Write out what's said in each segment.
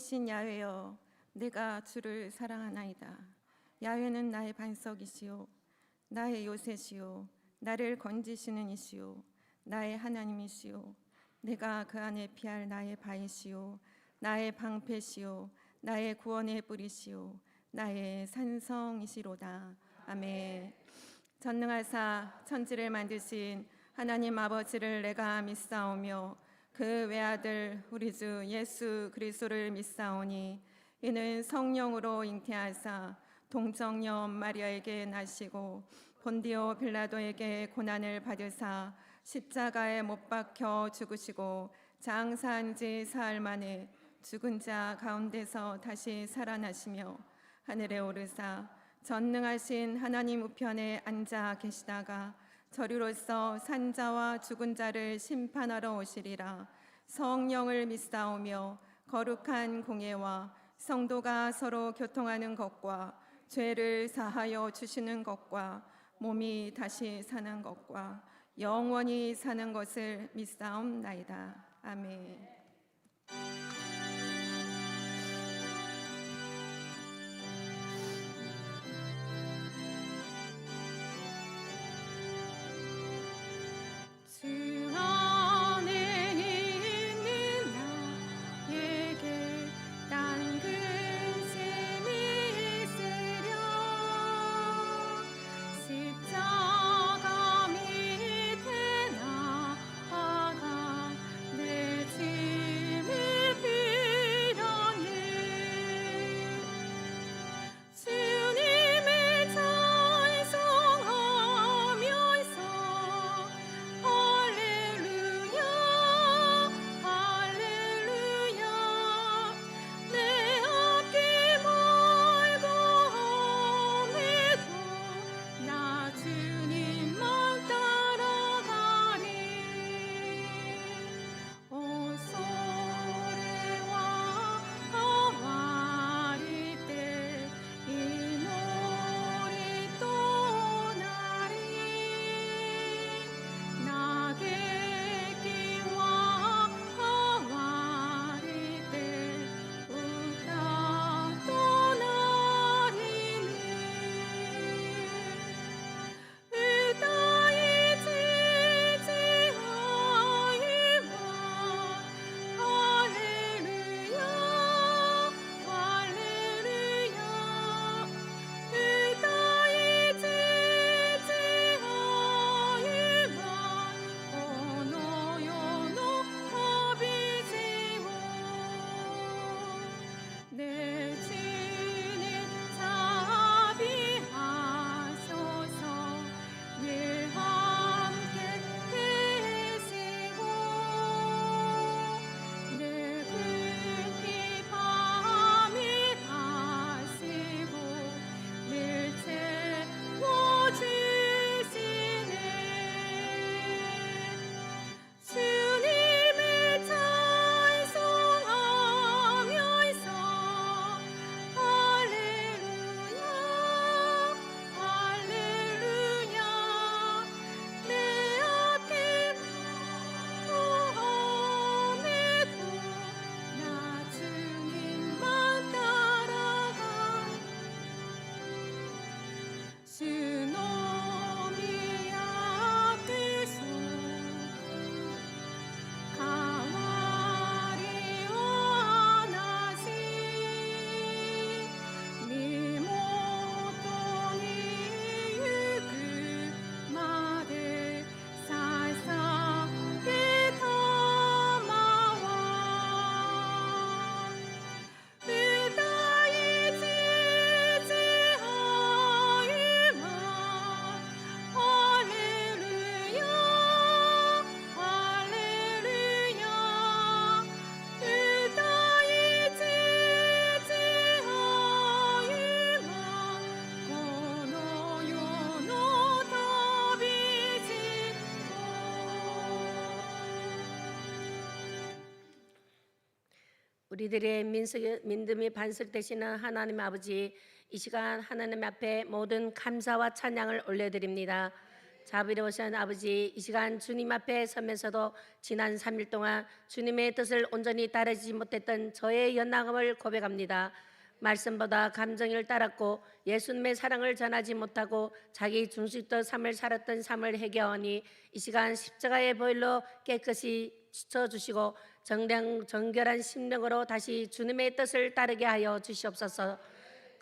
왕이신 야훼여, 내가 주를 사랑하나이다. 야훼는 나의 반석이시요 나의 요새시요 나를 건지시는 이시요 나의 하나님이시요 내가 그 안에 피할 나의 바위시요 나의 방패시요 나의 구원의 뿌리시요 나의 산성이시로다. 아멘. 전능하사 천지를 만드신 하나님 아버지를 내가 믿사오며 그 외아들 우리 주 예수 그리스도를 믿사오니 이는 성령으로 잉태하사 동정녀 마리아에게 나시고 본디오 빌라도에게 고난을 받으사 십자가에 못 박혀 죽으시고 장사한 지 사흘 만에 죽은 자 가운데서 다시 살아나시며 하늘에 오르사 전능하신 하나님 우편에 앉아 계시다가 저리로서 산자와 죽은 자를 심판하러 오시리라. 성령을 믿사오며 거룩한 공예와 성도가 서로 교통하는 것과 죄를 사하여 주시는 것과 몸이 다시 사는 것과 영원히 사는 것을 믿사옵나이다. 아멘. 주 안에 있는 나에게 딴 근심이 있으랴. 십자가 밑에 나아가 내 짐을 빌었네. 주님을 찬송하면서 할렐루야 할렐루야. 내 앞길 멀고 험해도 나 주님만 따라가리. 오 소리와 항아리 때 이 놀이 떠나리. 나객기와 항아리 때 웃다 떠나리니. 의다이 지지하이마 할렐루야 할렐루야. 의다이 지지하이마 언어요노 합이지요. 내 주님 자비하소서. 늘 함께 계시고 내 불피 밤일하시고 늘 채워주시네. 주님을 찬송하면서 할렐루야 할렐루야. 내 앞길 험해도 나 주님만 따라가. 주놈이 앞에서 강아리 원하시 니모토니 유그 마데 살사게 담아와. 의다이 지지하이마 할렐루야 할렐루야. 의다이 지지하이마 고노요노 답이지요. 우리들의 믿음이 반석 되시는 하나님 아버지, 이 시간 하나님 앞에 모든 감사와 찬양을 올려드립니다. 자비로우신 아버지, 이 시간 주님 앞에 서면서도 지난 3일 동안 주님의 뜻을 온전히 따르지 못했던 저의 연약함을 고백합니다. 말씀보다 감정을 따랐고 예수님의 사랑을 전하지 못하고 자기 중심적 삶을 살았던 삶을 회개하니 이 시간 십자가의 보혈로 깨끗이 씻어주시고 정결한 심령으로 다시 주님의 뜻을 따르게 하여 주시옵소서.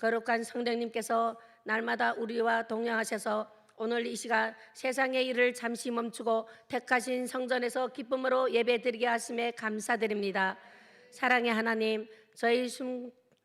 거룩한 성령님께서 날마다 우리와 동행하셔서 오늘 이 시간 세상의 일을 잠시 멈추고 택하신 성전에서 기쁨으로 예배드리게 하심에 감사드립니다. 사랑의 하나님, 저희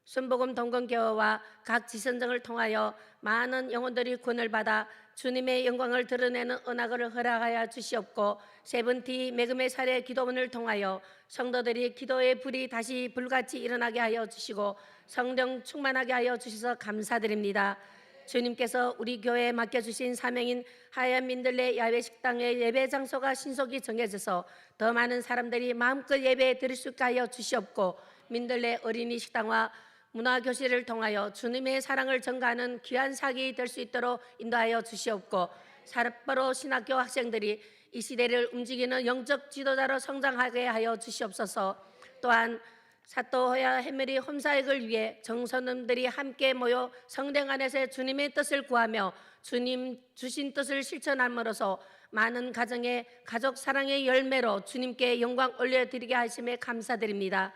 순복음 동건교회와 각 지선정을 통하여 많은 영혼들이 구원을 받아 주님의 영광을 드러내는 은혜를 허락하여 주시옵고, 세븐티 매금의 사례 기도문을 통하여 성도들이 기도의 불이 다시 불같이 일어나게 하여 주시고 성령 충만하게 하여 주셔서 감사드립니다. 주님께서 우리 교회에 맡겨주신 사명인 하얀 민들레 야외 식당의 예배 장소가 신속히 정해져서 더 많은 사람들이 마음껏 예배 드릴 수 있게 하여 주시옵고, 민들레 어린이 식당과 문화교실을 통하여 주님의 사랑을 전가하는 귀한 사역이 될 수 있도록 인도하여 주시옵고, 사르바로 신학교 학생들이 이 시대를 움직이는 영적 지도자로 성장하게 하여 주시옵소서. 또한 사또호야 해메리 홈사역을 위해 정선원들이 함께 모여 성령 안에서 주님의 뜻을 구하며 주님 주신 뜻을 실천함으로써 많은 가정의 가족 사랑의 열매로 주님께 영광 올려드리게 하심에 감사드립니다.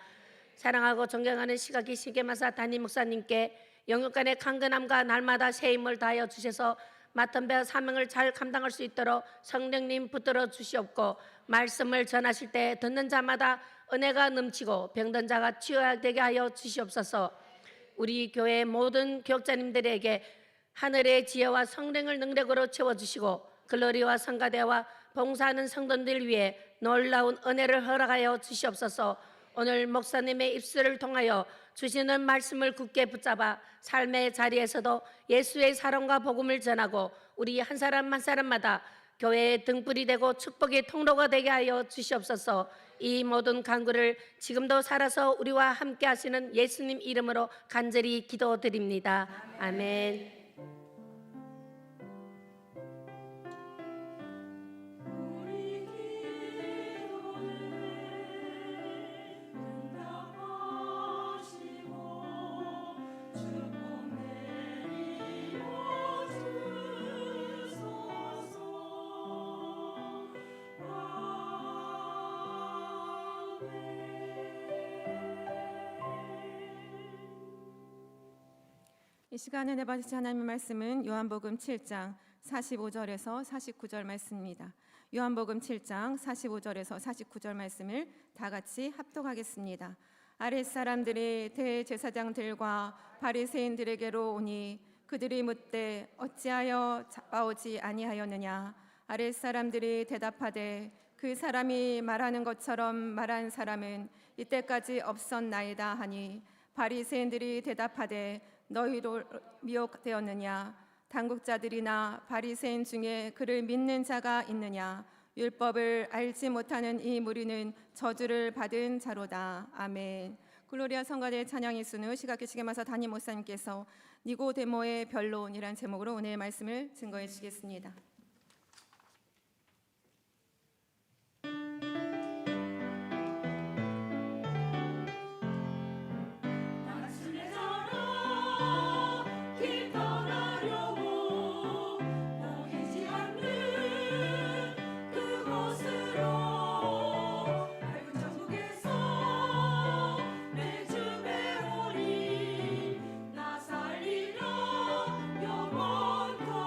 사랑하고 존경하는 시각이 시계마사 담임 목사님께 영육간의 강건함과 날마다 새 힘을 다하여 주셔서 맡은 배 사명을 잘 감당할 수 있도록 성령님 붙들어 주시옵고, 말씀을 전하실 때 듣는 자마다 은혜가 넘치고 병든 자가 치유되게 하여 주시옵소서. 우리 교회 모든 교역자님들에게 하늘의 지혜와 성령을 능력으로 채워주시고 글로리와 성가대와 봉사하는 성도들 위해 놀라운 은혜를 허락하여 주시옵소서. 오늘 목사님의 입술을 통하여 주시는 말씀을 굳게 붙잡아 삶의 자리에서도 예수의 사랑과 복음을 전하고 우리 한 사람 한 사람마다 교회의 등불이 되고 축복의 통로가 되게 하여 주시옵소서. 이 모든 간구를 지금도 살아서 우리와 함께 하시는 예수님 이름으로 간절히 기도드립니다. 아멘. 이 시간에 내받으실 하나님의 말씀은 요한복음 7장 45절에서 49절 말씀입니다. 요한복음 7장 45절에서 49절 말씀을 다 같이 합독하겠습니다. 아랫사람들이 대제사장들과 바리새인들에게로 오니 그들이 묻되 어찌하여 잡아오지 아니하였느냐. 아랫사람들이 대답하되 그 사람이 말하는 것처럼 말한 사람은 이때까지 없었나이다 하니, 바리새인들이 대답하되 너희도 미혹되었느냐. 당국자들이나 바리새인 중에 그를 믿는 자가 있느냐. 율법을 알지 못하는 이 무리는 저주를 받은 자로다. 아멘. 글로리아 성가대 찬양의 순우 시각계시계마사 담임 목사님께서 니고데모의 변론이라는 제목으로 오늘 말씀을 증거해 주시겠습니다. 영원토록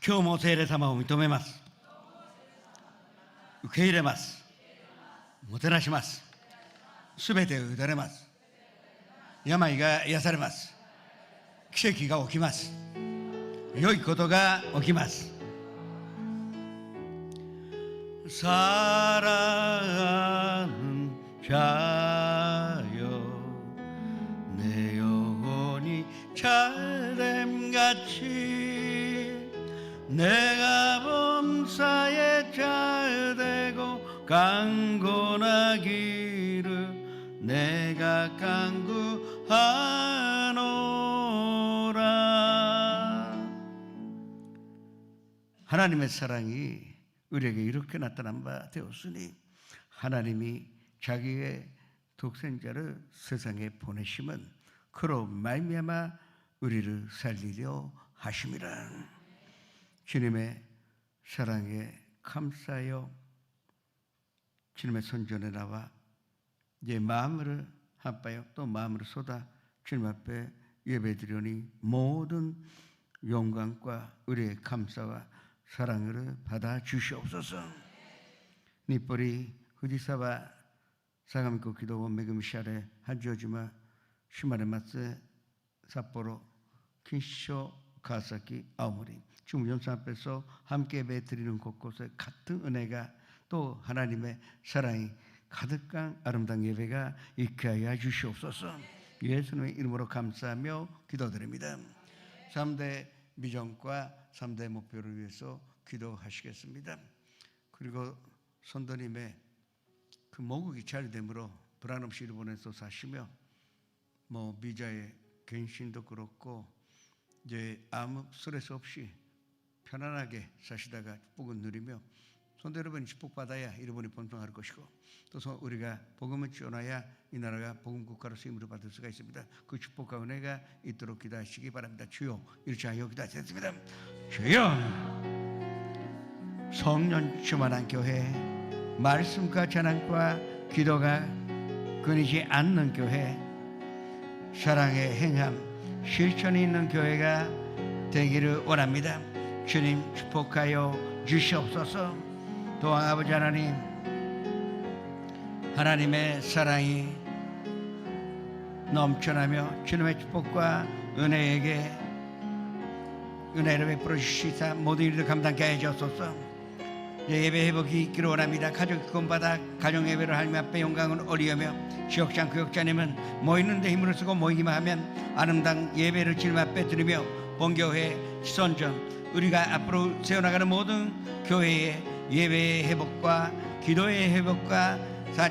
今日も聖霊様を認めます。受け入れます。もてなします。すべてを委ねます。病が癒されます。奇跡が起きます。良いことが起きます。사랑은 자여 내 영혼이 잘됨같이 내가 범사에 잘되고 강건하기를 내가 간구하노라. 하나님의 사랑이 우리에게 이렇게 나타난 바 되었으니 하나님이 자기의 독생자를 세상에 보내심은 그로 말미암아 우리를 살리려 하심이라. 주님의 사랑에 감사하여 주님의 손전에 나와 내 마음을 합하여 또 마음을 쏟아 주님 앞에 예배드리니 모든 영광과 우리의 감사와 사랑을 받아 주시옵소서. 니뿌리 후지사와 사감고 기도 원매금시아래 하지오지마 시마레 마스 삿포로 킨쇼 가사키 아오모리 지금 연산 앞에서 함께 예배드리는 곳곳에 같은 은혜가 또 하나님의 사랑이 가득한 아름다운 예배가 있게 하여 주시옵소서. 예수님의 이름으로 감사하며 기도드립니다. 3대 비전과 3대 목표를 위해서 기도하시겠습니다. 그리고 선도님의 그 모국이 잘 되므로 불안 없이 일본에서 사시며 뭐 비자의 갱신도 그렇고 이제 아무 스트레스 없이 편안하게 사시다가 축복을 누리며 선도 여러분이 축복받아야 일본이 번성할 것이고 또 우리가 복음을 전하야 이 나라가 복음 국가로 쓰임을 받을 수가 있습니다. 그 축복과 은혜가 있도록 기도하시기 바랍니다. 주여 이렇게 하여 기도하겠습니다. 주여 성령 충만한 교회, 말씀과 전함과 기도가 끊이지 않는 교회, 사랑의 행함 실천이 있는 교회가 되기를 원합니다. 주님 축복하여 주시옵소서. 또한 아버지 하나님, 하나님의 사랑이 넘쳐나며 주님의 축복과 은혜에게 은혜를 베풀어 주시사 모든 일을 감당케 하여 주옵소서. 예배 회복이 있기를 원합니다. 가족 구원받아 가정 예배를 하나님 앞에 영광을 올리며 지역장 교역자님은 모이는데 힘을 쓰고 모이기만 하면 아름다운 예배를 주님 앞에 드리며 본교회 시선전 우리가 앞으로 세워나가는 모든 교회의 예배의 회복과 기도의 회복과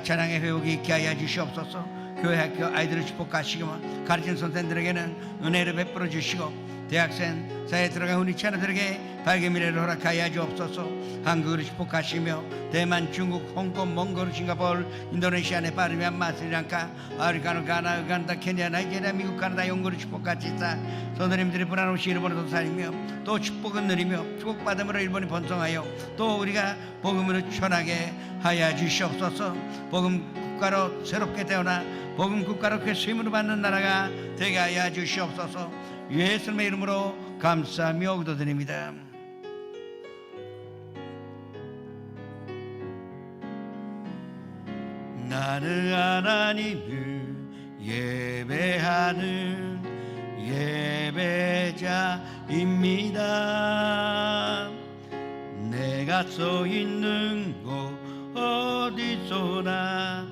찬양의 회복이 있게 하여 주시옵소서. 교회 학교 아이들을 축복하시고 가르치는 선생들에게는 은혜를 베풀어 주시고 대학생 사회에 들어간 우리 자녀들에게 밝은 미래를 허락하여 주옵소서. 한국을 축복하시며 대만, 중국, 홍콩, 몽골, 싱가포르, 인도네시아, 네팔, 미얀마, 스리랑카, 아프리카, 가나, 우간다, 케냐, 나이지리아, 미국, 카나다, 영국을 축복하시사 선생님들이 불안 없이 일본에서 살리며 또 축복을 누리며 축복받음으로 일본이 번성하여 또 우리가 복음으로 전하게 하여 주시옵소서. 복음 국가로 새롭게 태어나 복음 국가로 그 쓰임을 받는 나라가 되게 하여 주시옵소서. 예수님의 이름으로 감사하며 기도드립니다. 나는 하나님을 예배하는 예배자입니다. 내가 서 있는 곳 어디서나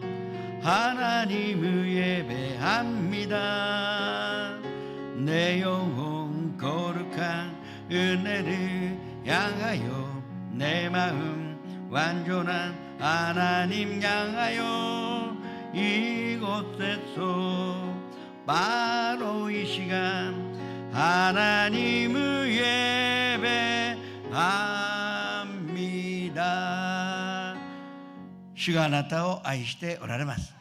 하나님을 예배합니다. 내 영혼 거룩한 은혜를 향하여 내 마음 완전한 하나님 향하여 이곳에서 바로 이 시간 하나님을 예배합니다. 주가あなたを愛しておられます。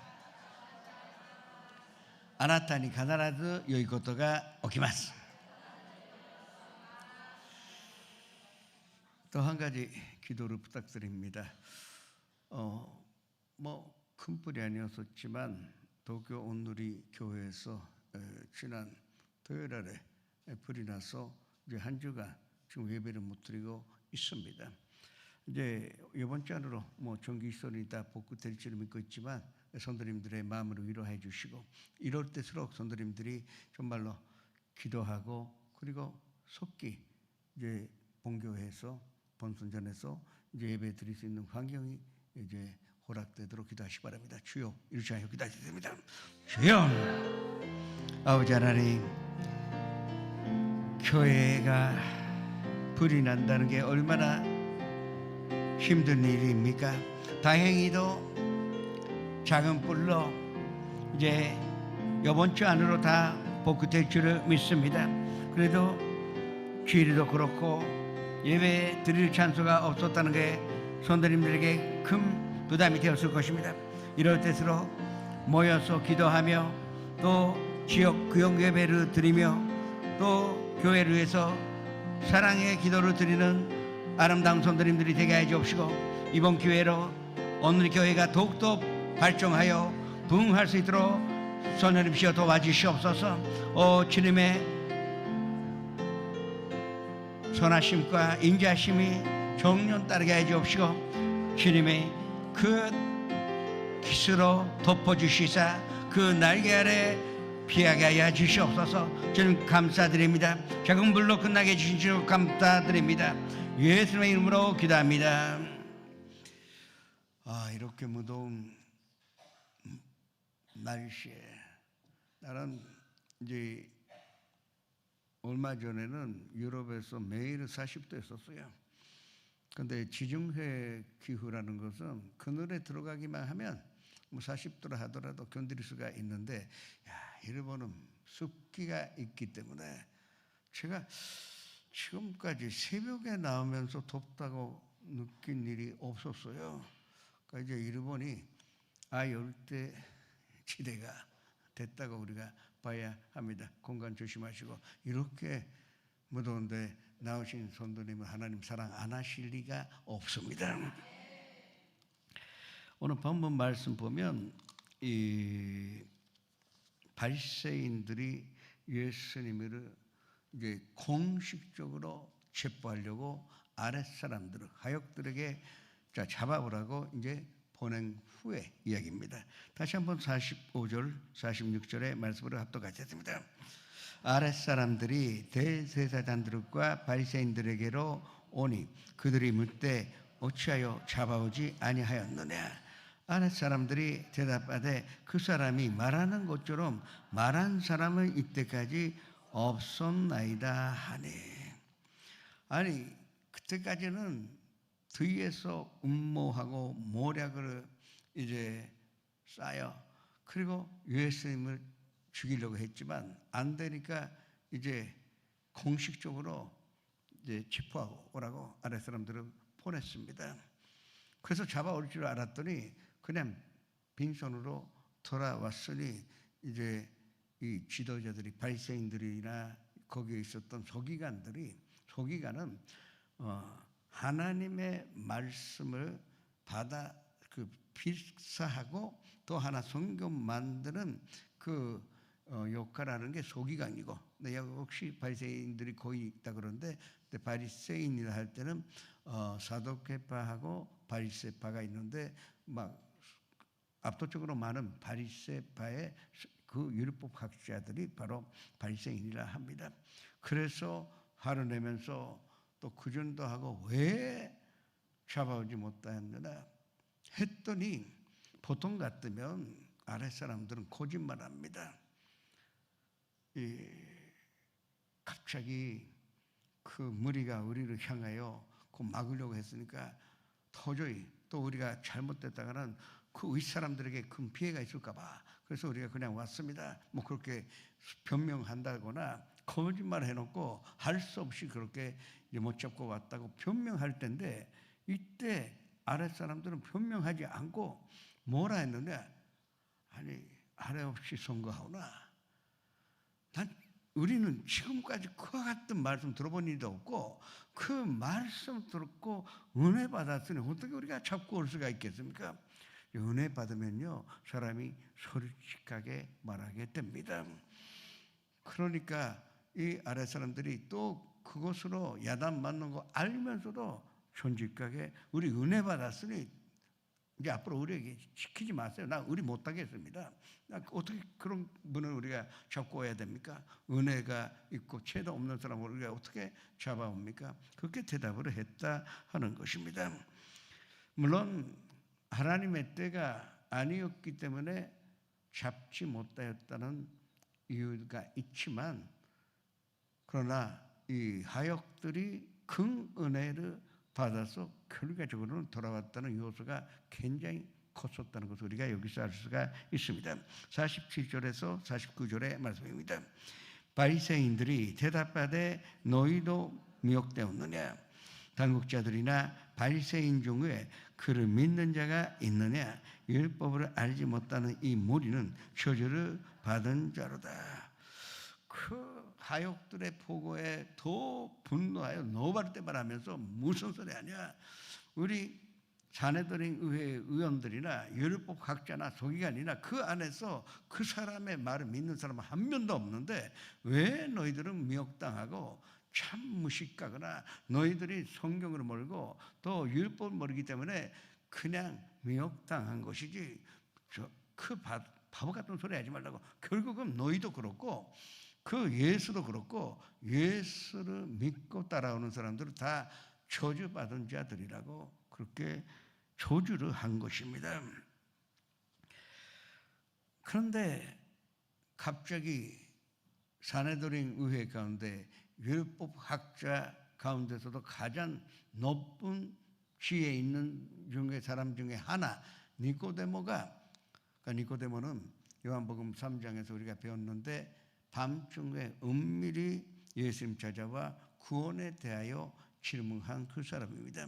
あなたに必ず良いことが起きます。또 한 가지 기도를 부탁드립니다. 뭐 큰불이 아니었었지만 도쿄 온누리 교회에서 지난 토요일 아래 불이 나서 이제 한 주간 지금 예배를 못 드리고 있습니다. 이제 이번 주 안으로 정기 시설이 다 복구될 줄 믿고 있지만 성도님들의 마음을 위로해 주시고 이럴 때일수록 성도님들이 정말로 기도하고 그리고 속기 이제 본교회에서 본선전에서 이제 예배 드릴 수 있는 환경이 이제 허락되도록 기도하시기 바랍니다. 주여 이렇게 하여 기도하겠습니다. 주여 아버지 하나님, 교회가 불이 난다는 게 얼마나 힘든 일입니까? 다행히도 작은 불로 이제 이번 주 안으로 다 복구될 줄을 믿습니다. 그래도 주일도 그렇고 예배 드릴 찬수가 없었다는 게 성도님들에게 큰 부담이 되었을 것입니다. 이럴 때일수록 모여서 기도하며 또 지역 구역 예배를 드리며 또 교회를 위해서 사랑의 기도를 드리는 아름다운 성도님들이 되게 해 주옵시고 이번 기회로 오늘 교회가 더욱더 발전하여 부흥할 수 있도록 성령님이시여 도와주시옵소서. 주님의 선하심과 인자심이 정령 따르게 해 주옵시고 주님의 그 기스로 덮어주시사 그 날개 아래 피하게 하여 주시옵소서. 주님 감사드립니다. 작은 불로 끝나게 해주신 주 감사드립니다. 예수님의 이름으로 기도합니다. 이렇게 무더운 날씨에 나는 이제 얼마 전에는 유럽에서 매일 40도였었어요. 근데 지중해 기후라는 것은 그늘에 들어가기만 하면 40도라 하더라도 견딜 수가 있는데 일본은 습기가 있기 때문에 제가 지금까지 새벽에 나오면서 덥다고 느낀 일이 없었어요. 그러니까 이제 일본이 열대 지대가 됐다고 우리가 봐야 합니다. 공간 조심하시고 이렇게 무더운데 나오신 성도님은 하나님 사랑 안 하실 리가 없습니다. 오늘 본문 말씀 보면 이 바리새인들이 예수님을 이제 공식적으로 체포하려고 아랫사람들을 하역들에게 잡아오라고 이제 보낸 후의 이야기입니다. 다시 한번 45절 46절의 말씀으로 합독하겠습니다. 아랫사람들이 대제사장들과 바리새인들에게로 오니 그들이 묻되 어찌하여 잡아오지 아니하였느냐. 아랫사람들이 대답하되 그 사람이 말하는 것처럼 말한 사람은 이때까지 없었나이다 하니. 아니 그때까지는 뒤에서 음모하고 모략을 이제 쌓여 그리고 예수님을 죽이려고 했지만 안 되니까 이제 공식적으로 이제 체포하고 오라고 아랫사람들을 보냈습니다. 그래서 잡아올 줄 알았더니 그냥 빈손으로 돌아왔으니 이제 이 지도자들이 바리새인들이나 거기에 있었던 서기관은 하나님의 말씀을 받아 필사하고 또 하나 성경 만드는 그 역할하는 게 서기관이고, 역시 바리새인들이 거의 있다 그러는데 바리새인이라 할 때는 사두개파하고 바리새파가 있는데 막 압도적으로 많은 바리새파의 그 율법학자들이 바로 바리새인이라 합니다. 그래서 화를 내면서 또 구전도 하고 왜 잡아오지 못하였느냐 했더니 보통 같으면 아랫사람들은 거짓말합니다. 갑자기 그 무리가 우리를 향하여 그 막으려고 했으니까 도저히 또 우리가 잘못됐다가는 그 윗사람들에게 큰 피해가 있을까 봐 그래서 우리가 그냥 왔습니다. 뭐 그렇게 변명한다거나 거짓말 해놓고 할 수 없이 그렇게 못 잡고 왔다고 변명할 텐데, 이때 아랫사람들은 변명하지 않고 뭐라 했느냐, 아니 아래 없이 선거하오나 우리는 지금까지 그와 같은 말씀 들어본 일도 없고 그 말씀 듣고 은혜 받았으니 어떻게 우리가 잡고 올 수가 있겠습니까? 은혜 받으면요 사람이 솔직하게 말하게 됩니다. 그러니까 이 아랫사람들이 또 그것으로 야단 맞는 거 알면서도 손짓하게 우리 은혜 받았으니 이제 앞으로 우리에게 시키지 마세요. 나 의리 못하겠습니다. 어떻게 그런 분을 우리가 잡고 와야 됩니까? 은혜가 있고 죄도 없는 사람을 우리가 어떻게 잡아옵니까? 그렇게 대답을 했다 하는 것입니다. 물론 하나님의 때가 아니었기 때문에 잡지 못하였다는 이유가 있지만, 그러나 이 하역들이 큰 은혜를 받아서 결과적으로는 돌아왔다는 요소가 굉장히 컸었다는 것을 우리가 여기서 알 수가 있습니다. 47절에서 49절의 말씀입니다. 바리새인들이 대답하되 너희도 미혹되었느냐? 당국자들이나 바리새인 중에 그를 믿는 자가 있느냐? 율법을 알지 못하는 이 무리는 저주를 받은 자로다. 그 하역들의 보고에 더 분노하여 노발대발 하면서 무슨 소리 하냐? 우리 자네들인 의회 의원들이나 율법 학자나 서기관이나 그 안에서 그 사람의 말을 믿는 사람은 한 명도 없는데 왜 너희들은 미혹당하고 참 무식하거나 너희들이 성경을 모르고 또 율법을 모르기 때문에 그냥 미혹당한 것이지 그 바보 같은 소리 하지 말라고. 결국은 너희도 그렇고 그 예수도 그렇고 예수를 믿고 따라오는 사람들은 다 저주받은 자들이라고 그렇게 저주를 한 것입니다. 그런데 갑자기 사내들인 의회 가운데 율법 학자 가운데서도 가장 높은 지위에 있는 중에 사람 중에 하나 니고데모가, 그러니까 니고데모는 요한복음 3장에서 우리가 배웠는데 밤중에 은밀히 예수님 찾아와 구원에 대하여 질문한 그 사람입니다.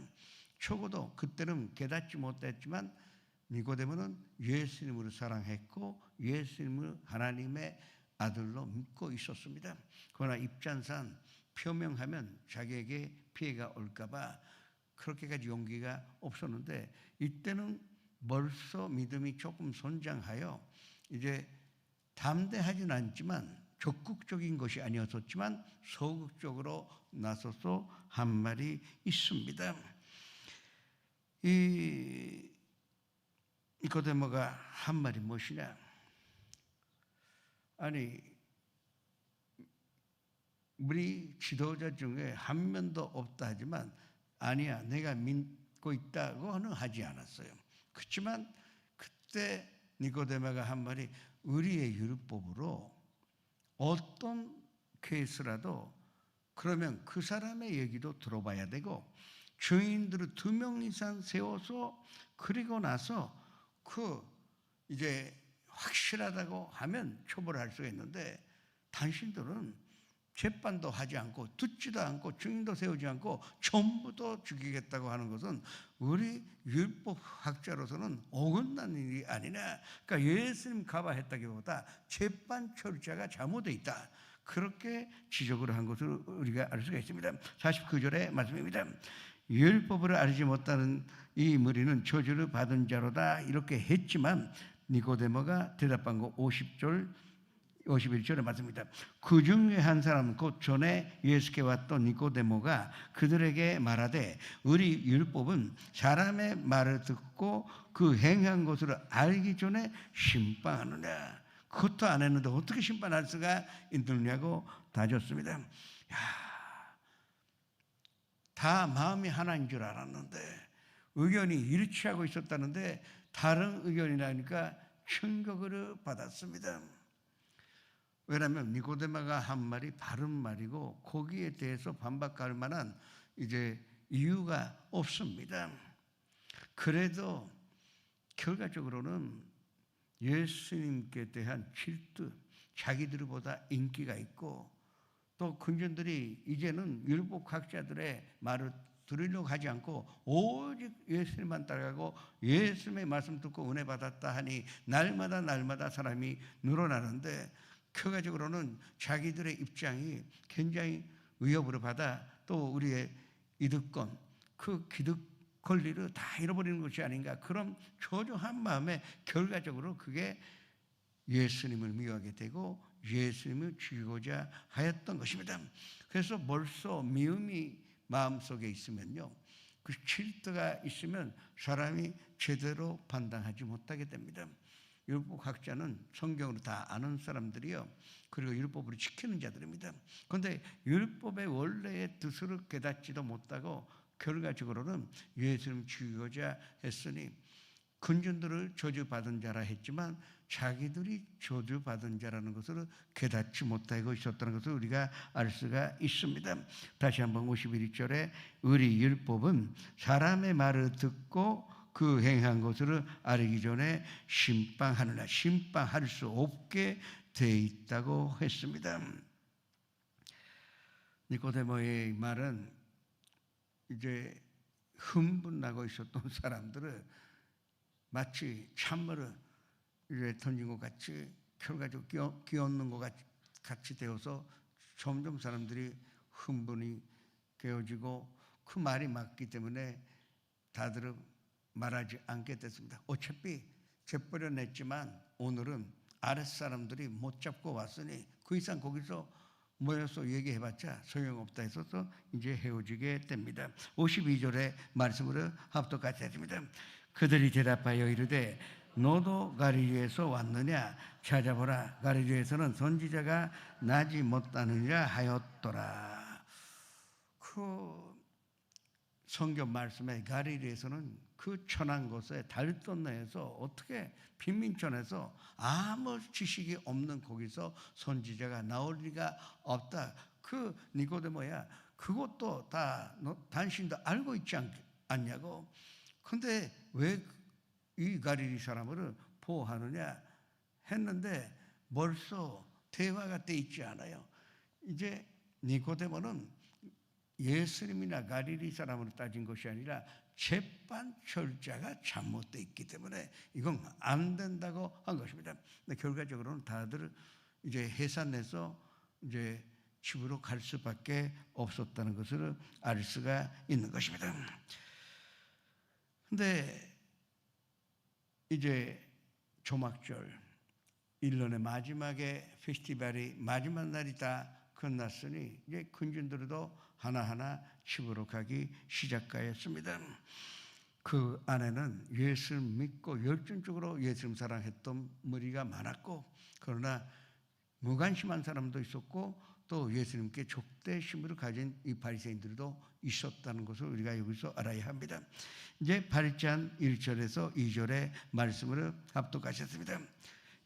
적어도 그때는 깨닫지 못했지만 니고데모는 예수님을 사랑했고 예수님을 하나님의 아들로 믿고 있었습니다. 그러나 입장상 표명하면 자기에게 피해가 올까봐 그렇게까지 용기가 없었는데 이때는 벌써 믿음이 조금 선장하여 이제 담대하진 않지만 적극적인 것이 아니었었지만 소극적으로 나서서 한 말이 있습니다. 이 니고데모가 한 말이 무엇이냐? 아니, 우리 지도자 중에 한 명도 없다 하지만 아니야, 내가 믿고 있다고는 하지 않았어요. 그렇지만 그때 니고데모가 한 말이 우리의 율법으로 어떤 케이스라도 그러면 그 사람의 얘기도 들어봐야 되고 증인들을 2명 이상 세워서 그리고 나서 그 이제 확실하다고 하면 처벌할 수가 있는데 당신들은 재판도 하지 않고 듣지도 않고 증인도 세우지 않고 전부 다 죽이겠다고 하는 것은 우리 율법학자로서는 어긋난 일이 아니냐. 그러니까 예수님 가봐했다기보다 재판 절차가 잘못되어 있다. 그렇게 지적을 한 것을 우리가 알 수가 있습니다. 49절의 말씀입니다. 율법을 알지 못하는 이 무리는 저주를 받은 자로다 이렇게 했지만 니고데모가 대답한 거 51절에 맞습니다. 그 중에 한 사람 곧 전에 예수께 왔던 니고데모가 그들에게 말하되 우리 율법은 사람의 말을 듣고 그 행한 것을 알기 전에 심판하느냐. 그것도 안 했는데 어떻게 심판할 수가 있느냐고 다졌습니다. 다 마음이 하나인 줄 알았는데 의견이 일치하고 있었다는데 다른 의견이라니까 충격을 받았습니다. 왜냐하면 니고데모가 한 말이 바른 말이고 거기에 대해서 반박할 만한 이제 이유가 없습니다. 그래도 결과적으로는 예수님께 대한 질투, 자기들보다 인기가 있고 또 근전들이 이제는 율법학자들의 말을 들으려고 하지 않고 오직 예수님만 따라가고 예수님의 말씀 듣고 은혜 받았다 하니 날마다 사람이 늘어나는데 결과적으로는 자기들의 입장이 굉장히 위협을 받아 또 우리의 이득권, 그 기득 권리를 다 잃어버리는 것이 아닌가 그런 초조한 마음에 결과적으로 그게 예수님을 미워하게 되고 예수님을 죽이고자 하였던 것입니다. 그래서 벌써 미움이 마음속에 있으면요, 그 질투가 있으면 사람이 제대로 판단하지 못하게 됩니다. 율법학자는 성경으로 다 아는 사람들이요, 그리고 율법으로 지키는 자들입니다. 그런데 율법의 원래의 뜻을 깨닫지도 못하고 결과적으로는 예수님 죽이고자 했으니 근전들을 저주받은 자라 했지만 자기들이 저주받은 자라는 것을 깨닫지 못하고 있었다는 것을 우리가 알 수가 있습니다. 다시 한번 51절에 우리 율법은 사람의 말을 듣고 그 행한 것을 알기 전에 심판하느냐, 심판할 수 없게 돼 있다고 했습니다. 니고데모의 말은 이제 흥분나고 있었던 사람들을 마치 찬물을 이제 던진 것 같이 결과적으로 끼얹는 것 같이 되어서 점점 사람들이 흥분이 깨어지고 그 말이 맞기 때문에 다들 말하지 않게 됐습니다. 어차피 재버려냈지만 오늘은 아랫사람들이 못 잡고 왔으니 그 이상 거기서 모여서 얘기해봤자 소용없다 해서 이제 헤어지게 됩니다. 52절의 말씀으로 합독같이 했습니다. 그들이 대답하여 이르되 너도 갈릴리에서 왔느냐? 찾아보라, 갈릴리에서는 선지자가 나지 못하느니라 하였더라. 그 성경 말씀에 갈릴리에서는 그 천한 곳에 달돈네에서 어떻게 빈민촌에서 아무 지식이 없는 거기서 선지자가 나올 리가 없다. 그 니고데모야, 그것도 다 당신도 알고 있지 않냐고. 근데 왜 이 갈릴리 사람을 보호하느냐 했는데 벌써 대화가 돼 있지 않아요. 이제 니고데모는 예수님이나 갈릴리 사람으로 따진 것이 아니라 재판 절차가 잘못되어 있기 때문에 이건 안 된다고 한 것입니다. 근데 결과적으로는 다들 이제 해산해서 이제 집으로 갈 수밖에 없었다는 것을 알 수가 있는 것입니다. 근데 이제 조막절 1년의 마지막에 페스티벌이 마지막 날이 다 끝났으니 이제 군중들도 하나하나 집으로 가기 시작하였습니다. 그 안에는 예수를 믿고 열정적으로 예수님 사랑했던 무리가 많았고, 그러나 무관심한 사람도 있었고 또 예수님께 적대심을 가진 이 바리새인들도 있었다는 것을 우리가 여기서 알아야 합니다. 이제 8장 1절에서 2절의 말씀을 합독하셨습니다.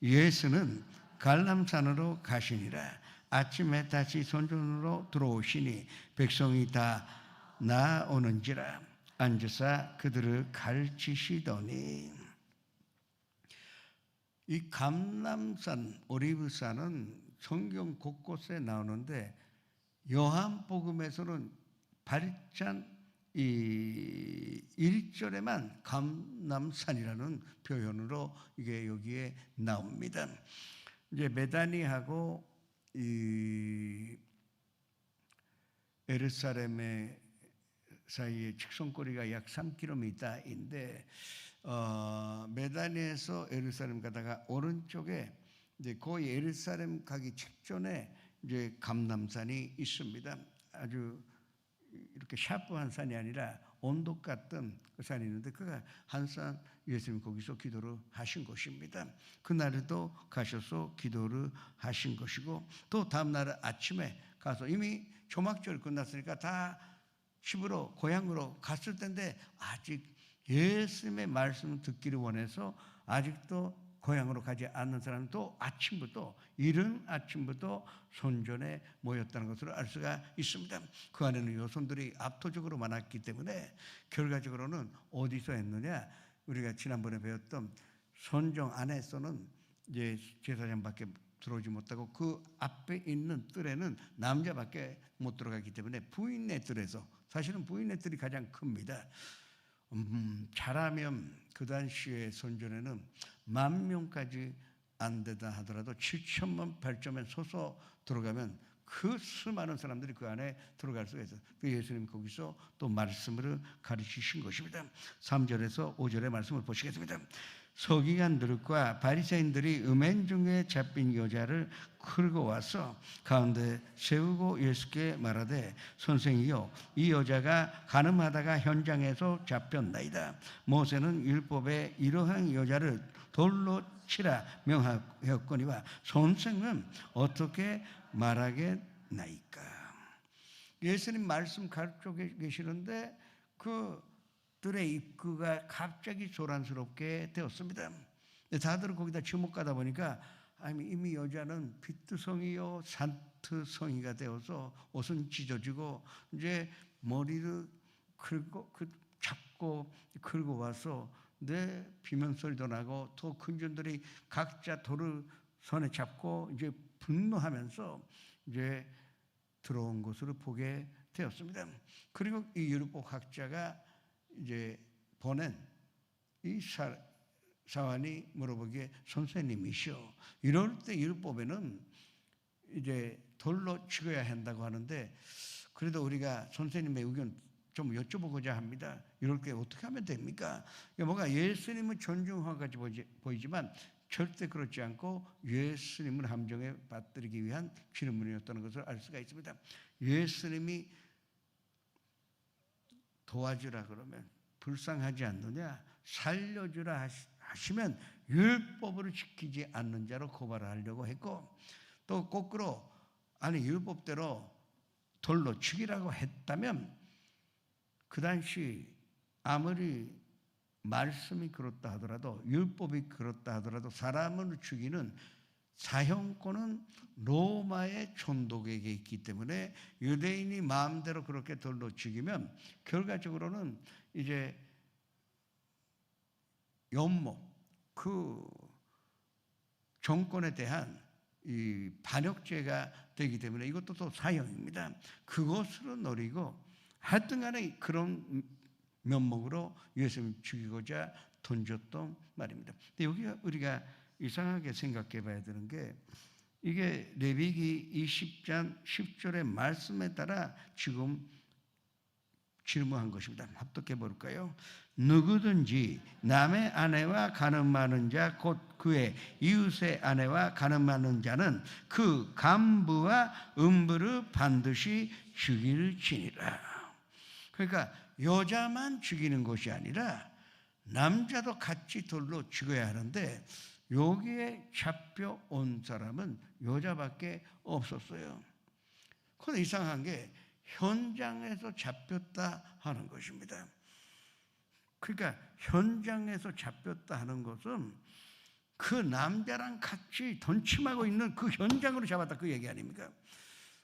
예수는 갈람산으로 가시니라. 아침에 다시 성전으로 들어오시니 백성이 다 나오는지라. 앉으사 그들을 가르치시더니, 이 감람산, 오리브산은 성경 곳곳에 나오는데 요한복음에서는 8장 1절에만 감람산이라는 표현으로 이게 여기에 나옵니다. 이제 베다니하고 이 예루살렘의 사이에 직선거리가 약 3km인데 베다니에서 예루살렘 가다가 오른쪽에 이제 거의 예루살렘 가기 직전에 이제 감람산이 있습니다. 아주 이렇게 샤프한 산이 아니라 언덕 같던 그 산이 있는데 그가 항상 예수님 거기서 기도를 하신 것입니다. 그날에도 가셔서 기도를 하신 것이고, 또 다음날 아침에 가서 이미 조막절 끝났으니까 다 집으로 고향으로 갔을 텐데 아직 예수님의 말씀을 듣기를 원해서 아직도 고향으로 가지 않는 사람도 아침부터, 이른 아침부터 손전에 모였다는 것을 알 수가 있습니다. 그 안에는 여성들이 압도적으로 많았기 때문에 결과적으로는 어디서 했느냐, 우리가 지난번에 배웠던 선정 안에서는 이제 제사장밖에 들어오지 못하고 그 앞에 있는 뜰에는 남자밖에 못 들어가기 때문에 부인네 뜰에서, 사실은 부인네 뜰이 가장 큽니다. 잘하면 그 당시의 선전에는 10,000명까지 안 되다 하더라도 7,000명, 8,000명 서서 들어가면 그 수많은 사람들이 그 안에 들어갈 수가 있어요. 그 예수님 거기서 또 말씀을 가르치신 것입니다. 3절에서 5절의 말씀을 보시겠습니다. 서기관들과 바리새인들이 음행 중에 잡힌 여자를 끌고 와서 가운데 세우고 예수께 말하되 선생이여 이 여자가 간음하다가 현장에서 잡혔나이다. 모세는 율법에 이러한 여자를 돌로 치라 명하였거니와 선생은 어떻게 말하겠나이까. 예수님 말씀 가르쳐 계시는데 그들의 입구가 갑자기 소란스럽게 되었습니다. 다들 거기다 주목하다 보니까 이미 여자는 비트성이요 산트성이가 되어서 옷은 찢어지고 이제 머리를 잡고 긁고 와서 내 비명소리도 나고 또 군중들이 각자 돌을 손에 잡고 이제 분노하면서 이제 들어온 것으로 보게 되었습니다. 그리고 이 율법학자가 이제 보낸 이 사환이 물어보기에 선생님이시오. 이럴 때 율법에는 이제 돌로 죽여야 한다고 하는데 그래도 우리가 선생님의 의견 좀 여쭤보고자 합니다. 이럴 때 어떻게 하면 됩니까? 뭔가 예수님은 존중하고 같이 보이지만 절대 그렇지 않고 예수님을 함정에 빠뜨리기 위한 질문이었다는 것을 알 수가 있습니다. 예수님이 도와주라 그러면 불쌍하지 않느냐, 살려주라 하시면 율법을 지키지 않는 자로 고발을 하려고 했고 또 거꾸로 아니 율법대로 돌로 죽이라고 했다면 그 당시 아무리 말씀이 그렇다 하더라도 율법이 그렇다 하더라도 사람을 죽이는 사형권은 로마의 총독에게 있기 때문에 유대인이 마음대로 그렇게 돌로 죽이면 결과적으로는 이제 연목 그 정권에 대한 이 반역죄가 되기 때문에 이것도 또 사형입니다. 그것으로 노리고 하여튼간에 그런 면목으로 예수님 죽이고자 던졌던 말입니다. 근데 여기 우리가 이상하게 생각해 봐야 되는 게 이게 레위기 20장 10절의 말씀에 따라 지금 질문한 것입니다. 합독해 볼까요? 누구든지 남의 아내와 간음하는 자 곧 그의 이웃의 아내와 간음하는 자는 그 간부와 음부를 반드시 죽일지니라. 그러니까 여자만 죽이는 것이 아니라 남자도 같이 돌로 죽어야 하는데 여기에 잡혀온 사람은 여자밖에 없었어요. 그런데 이상한 게 현장에서 잡혔다 하는 것입니다. 그러니까 현장에서 잡혔다 하는 것은 그 남자랑 같이 동침하고 있는 그 현장으로 잡았다 그 얘기 아닙니까?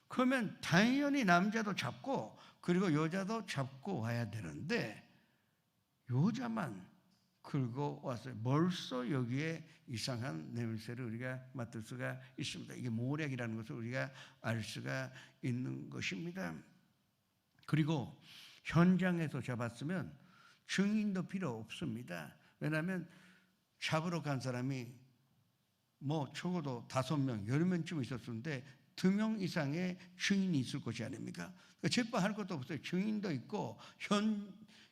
그러면 당연히 남자도 잡고 그리고 여자도 잡고 와야 되는데 여자만 긁고 왔어요. 벌써 여기에 이상한 냄새를 우리가 맡을 수가 있습니다. 이게 모략이라는 것을 우리가 알 수가 있는 것입니다. 그리고 현장에서 잡았으면 증인도 필요 없습니다. 왜냐하면 잡으러 간 사람이 적어도 5명, 10명쯤 있었는데 2명 이상의 증인이 있을 것이 아닙니까? 그러니까 재판할 것도 없어요. 증인도 있고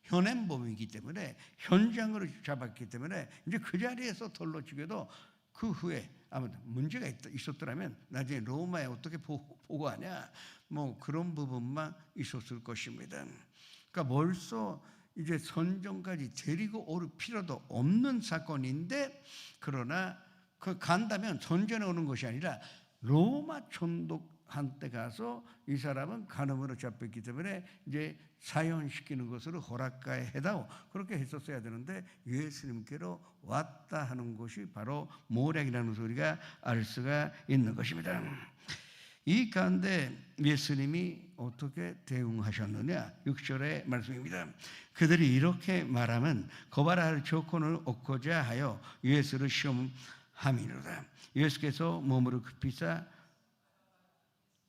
현행범이기 때문에 현장으로 잡았기 때문에 이제 그 자리에서 돌로 죽여도 그 후에 아무튼 문제가 있었더라면 나중에 로마에 어떻게 보고하냐 그런 부분만 있었을 것입니다. 그러니까 벌써 이제 선정까지 데리고 올 필요도 없는 사건인데 그러나 간다면 선전에 오는 것이 아니라 로마 총독한테 가서 이 사람은 간음으로 잡혔기 때문에 이제 사형시키는 것으로 허락가에 해다오 그렇게 했었어야 되는데 예수님께로 왔다 하는 것이 바로 모략이라는 것을 우리가 알 수가 있는 것입니다. 이 가운데 예수님이 어떻게 대응하셨느냐 6절의 말씀입니다. 그들이 이렇게 말하면 고발할 조건을 얻고자 하여 예수를 시험함이로다. 예수께서 몸으로 급히사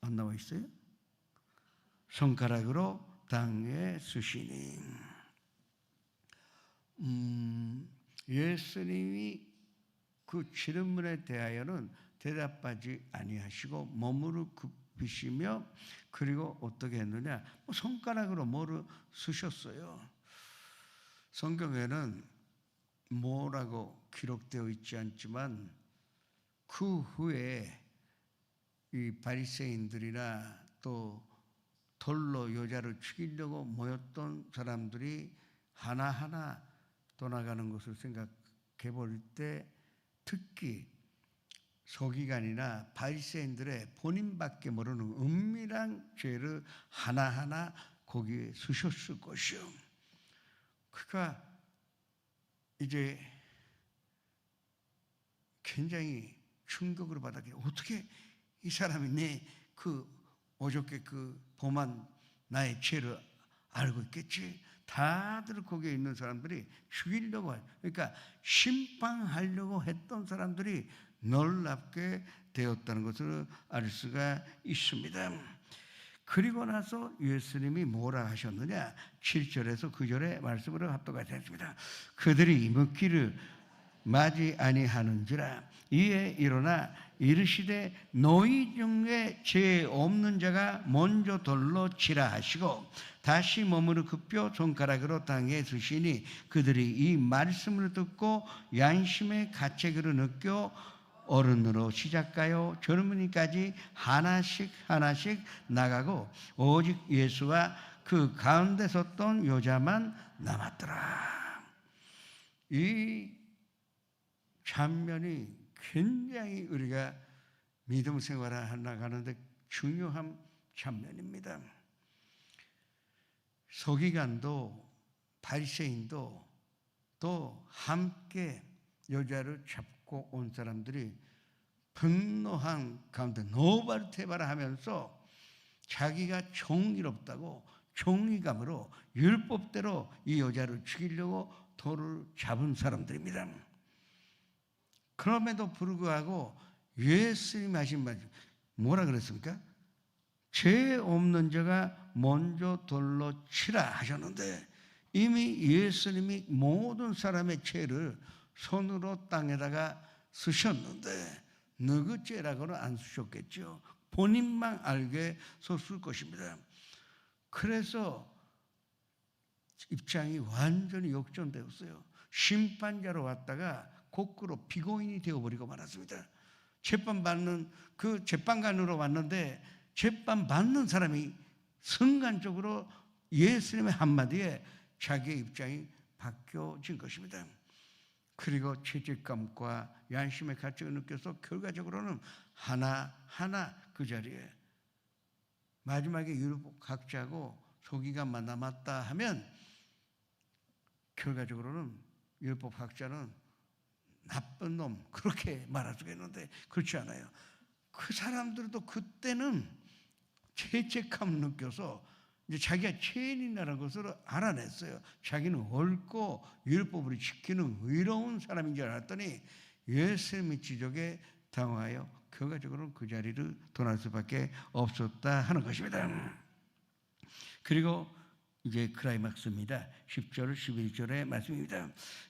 안 나와 있어요? 손가락으로 땅에 쓰시니 예수님이 그 질문에 대하여는 대답하지 아니하시고 몸으로 눕히시며 그리고 어떻게 했느냐? 손가락으로 뭐를 쓰셨어요. 성경에는 뭐라고 기록되어 있지 않지만 그 후에 이 바리새인들이나 또 돌로 여자를 죽이려고 모였던 사람들이 하나하나 떠나가는 것을 생각해 볼 때 특히 서기관이나 바리새인들의 본인밖에 모르는 은밀한 죄를 하나하나 거기에 쓰셨을 것이요. 그러니까 이제 굉장히 충격을 받았게 어떻게 이 사람이 내 그 어저께 그 범한 나의 죄를 알고 있겠지? 다들 거기에 있는 사람들이 죽이려고 그러니까 심판하려고 했던 사람들이 놀랍게 되었다는 것을 알 수가 있습니다. 그리고 나서 예수님이 뭐라 하셨느냐? 7절에서 9절의 말씀으로 합독하지 않습니다. 그들이 묻기를 맞이 아니하는지라 이에 일어나 이르시되 너희 중에 죄 없는 자가 먼저 돌로 치라 하시고 다시 몸으로 급여 손가락으로 땅에 쓰시니 그들이 이 말씀을 듣고 양심의 가책으로 느껴 어른으로 시작하여 젊은이까지 하나씩 하나씩 나가고 오직 예수와 그 가운데 섰던 여자만 남았더라. 이 장면이 굉장히 우리가 믿음 생활을 나가는데 중요한 장면입니다. 서기관도 바리새인도 또 함께 여자를 잡고 온 사람들이 분노한 가운데 노발대발 하면서 자기가 정의롭다고 정의감으로 율법대로 이 여자를 죽이려고 돌을 잡은 사람들입니다. 그럼에도 불구하고 예수님이 하신 말 뭐라 그랬습니까? 죄 없는 자가 먼저 돌로 치라 하셨는데 이미 예수님이 모든 사람의 죄를 손으로 땅에다가 쓰셨는데 누구 죄라고는 안 쓰셨겠죠. 본인만 알게 썼을 것입니다. 그래서 입장이 완전히 역전되었어요. 심판자로 왔다가 거꾸로 피고인이 되어버리고 말았습니다. 재판받는 그 재판관으로 왔는데 재판받는 사람이 순간적으로 예수님의 한마디에 자기의 입장이 바뀌어진 것입니다. 그리고 죄책감과 양심의 가책을 느껴서 결과적으로는 하나하나 그 자리에 마지막에 율법학자고 서기관만 남았다 하면 결과적으로는 율법학자는 나쁜 놈 그렇게 말할 수가 있는데 그렇지 않아요. 그 사람들도 그때는 죄책감 느껴서 이제 자기가 죄인이라는 것을 알아냈어요. 자기는 옳고 율법을 지키는 의로운 사람인 줄 알았더니 예수님의 지적에 당하여 결과적으로는 그 자리를 떠날 수밖에 없었다 하는 것입니다. 그리고 이제 클라이막스입니다. 10절 11절의 말씀입니다.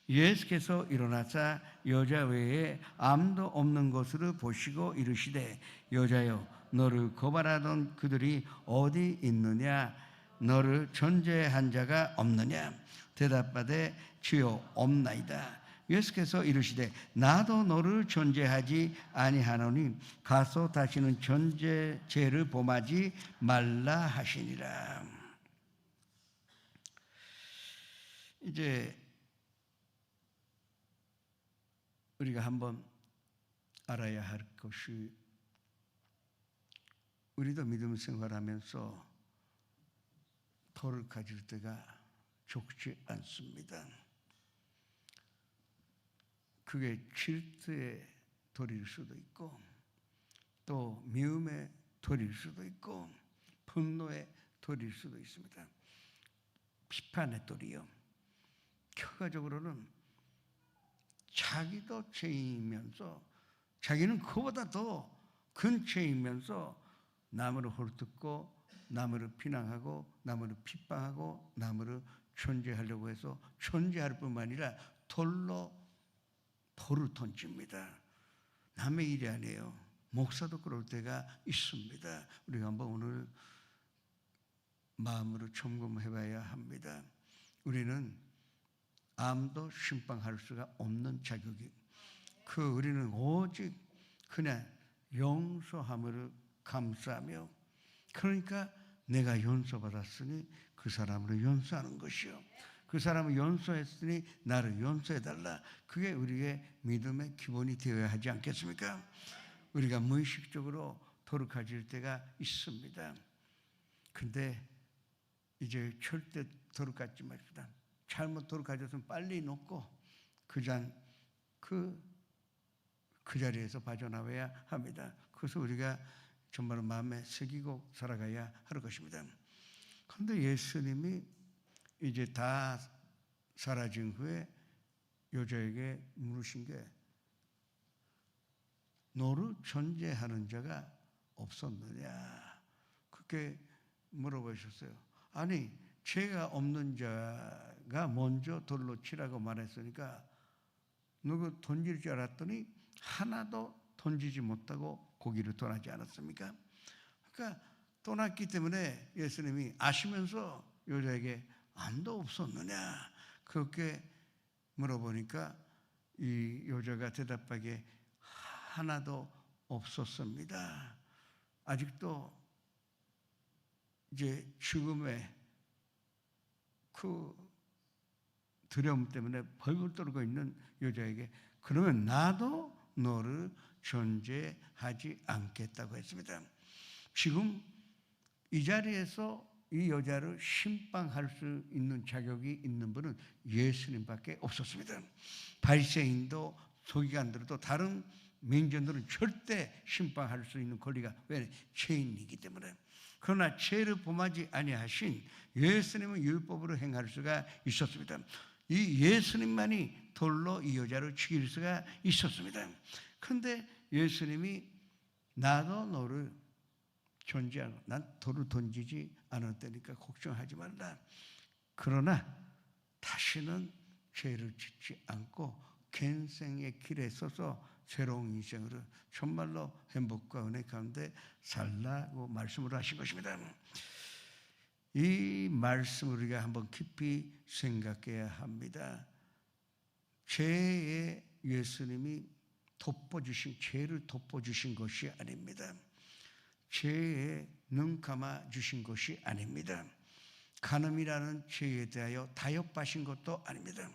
예수께서 일어나사 여자 외에 아무도 없는 것으로 보시고 이르시되 여자여 너를 고발하던 그들이 어디 있느냐 너를 전제한 자가 없느냐 대답하되 주여 없나이다. 예수께서 이르시되 나도 너를 전제하지 아니하노니 가서 다시는 죄를 범하지 말라 하시니라. 이제 우리가 한번 알아야 할 것이 우리도 믿음 생활하면서 돌을 가질 때가 적지 않습니다. 그게 질투의 돌일 수도 있고 또 미움의 돌일 수도 있고 분노의 돌일 수도 있습니다. 비판의 돌이요. 결과적으로는 자기도 죄이면서 자기는 그보다 더 큰 죄이면서 남을 헐뜯고 남을 비난하고 남을 핍박하고 남을 존재하려고 해서 존재할 뿐만 아니라 돌로 돌을 던집니다. 남의 일이 아니에요. 목사도 그럴 때가 있습니다. 우리가 한번 오늘 마음으로 점검해봐야 합니다. 우리는 아무도 심판할 수가 없는 자격이, 우리는 오직 그냥 용서함으로 감사하며, 그러니까 내가 용서받았으니 그 사람으로 용서하는 것이요, 그 사람을 용서했으니 나를 용서해달라. 그게 우리의 믿음의 기본이 되어야 하지 않겠습니까? 우리가 무의식적으로 도둑질 때가 있습니다. 근데 이제 절대 도둑질 맙시다. 잘못 도둑질했으면 빨리 놓고 그 자리에서 빠져나와야 합니다. 그래서 우리가 정말 마음에 새기고 살아가야 할 것입니다. 그런데 예수님이 이제 다 사라진 후에 여자에게 물으신 게, 너를 존재하는 자가 없었느냐, 그렇게 물어보셨어요. 아니, 죄가 없는 자가 먼저 돌로 치라고 말했으니까 누구 던질 줄 알았더니 하나도 던지지 못하고 고기를 떠나지 않았습니까? 그러니까 떠났기 때문에 예수님이 아시면서 여자에게 안도 없었느냐 그렇게 물어보니까 이 여자가 대답하기에 하나도 없었습니다. 아직도 이제 죽음의 그 두려움 때문에 벌벌 떨고 있는 여자에게, 그러면 나도 너를 존재하지 않겠다고 했습니다. 지금 이 자리에서 이 여자를 심판할 수 있는 자격이 있는 분은 예수님밖에 없었습니다. 바리새인도 서기관들도 다른 민족들은 절대 심판할 수 있는 권리가, 왜? 죄인이기 때문에. 그러나 죄를 범하지 아니하신 예수님은 율법으로 행할 수가 있었습니다. 이 예수님만이 돌로 이 여자를 죽일 수가 있었습니다. 그런데 예수님이 나도 너를 존재하고 난 돌을 던지지 않을 테니까 걱정하지 말라. 그러나 다시는 죄를 짓지 않고 갱생의 길에 서서 새로운 인생으로 정말로 행복과 은혜 가운데 살라고 말씀을 하신 것입니다. 이 말씀을 우리가 한번 깊이 생각해야 합니다. 죄에 예수님이 덮어주신, 죄를 덮어주신 것이 아닙니다. 죄에 눈 감아주신 것이 아닙니다. 간음이라는 죄에 대하여 타협하신 것도 아닙니다.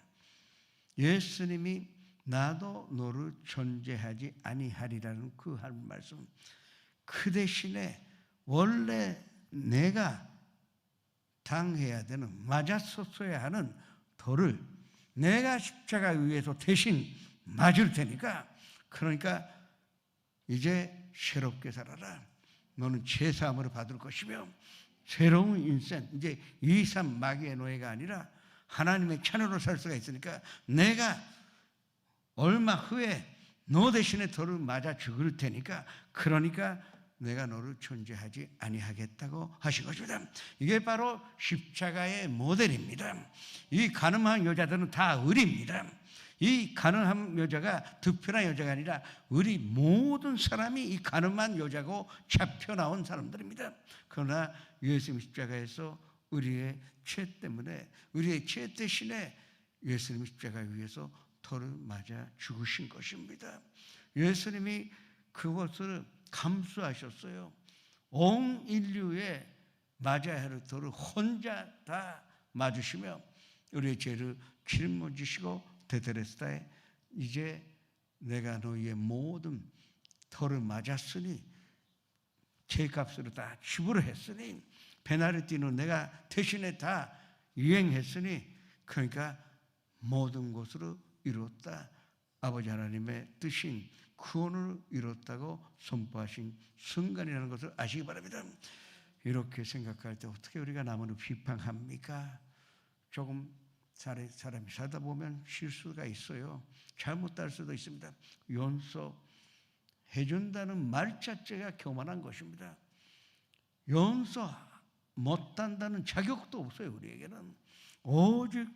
예수님이 나도 너를 존재하지 아니하리라는 그 한 말씀, 그 대신에 원래 내가 당해야 되는, 맞았었어야 하는 돌을 내가 십자가 위에서 대신 맞을 테니까, 그러니까 이제 새롭게 살아라. 너는 죄사함을 받을 것이며 새로운 인생, 이제 2, 3 마귀의 노예가 아니라 하나님의 자녀로 살 수가 있으니까 내가 얼마 후에 너 대신에 돌을 맞아 죽을 테니까, 그러니까 내가 너를 존재하지 아니하겠다고 하신 것입니다. 이게 바로 십자가의 모델입니다. 이 가늠한 여자들은 다 의리입니다. 이 가늠한 여자가 특별한 여자가 아니라 우리 모든 사람이 이 가늠한 여자고 잡혀 나온 사람들입니다. 그러나 예수님 십자가에서 우리의 죄 때문에, 우리의 죄 대신에 예수님 십자가 위에서 돌을 맞아 죽으신 것입니다. 예수님이 그것을 감수하셨어요. 온 인류에 맞아야 할 돌을 혼자 다 맞으시며 우리의 죄를 짊어지시고 테텔레스타에 이제 내가 너희의 모든 돌을 맞았으니 죄값으로 다 지불을 했으니 페널티는 내가 대신에 다 이행했으니 그러니까 모든 것으로 이뤘다. 아버지 하나님의 뜻인 구원을 이뤘다고 선포하신 순간이라는 것을 아시기 바랍니다. 이렇게 생각할 때 어떻게 우리가 남을 비판합니까? 조금 사람이 살다 보면 실수가 있어요. 잘못할 수도 있습니다. 용서해준다는 말 자체가 교만한 것입니다. 용서 못한다는 자격도 없어요. 우리에게는 오직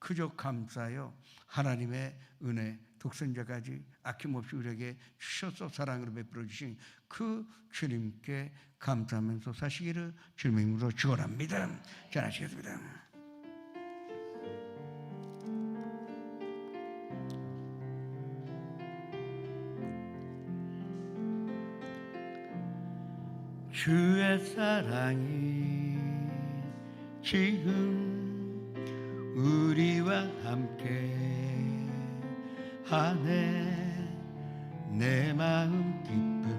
그저 감사하여 하나님의 은혜 독생자까지 아낌없이 우리에게 주셔서 사랑으로 베풀어 주신 그 주님께 감사하면서 사시기를 주님의 이름으로 축원합니다. 잘하시겠습니다. 주의 사랑이 지금 우리와 함께 하네. 내 마음 깊은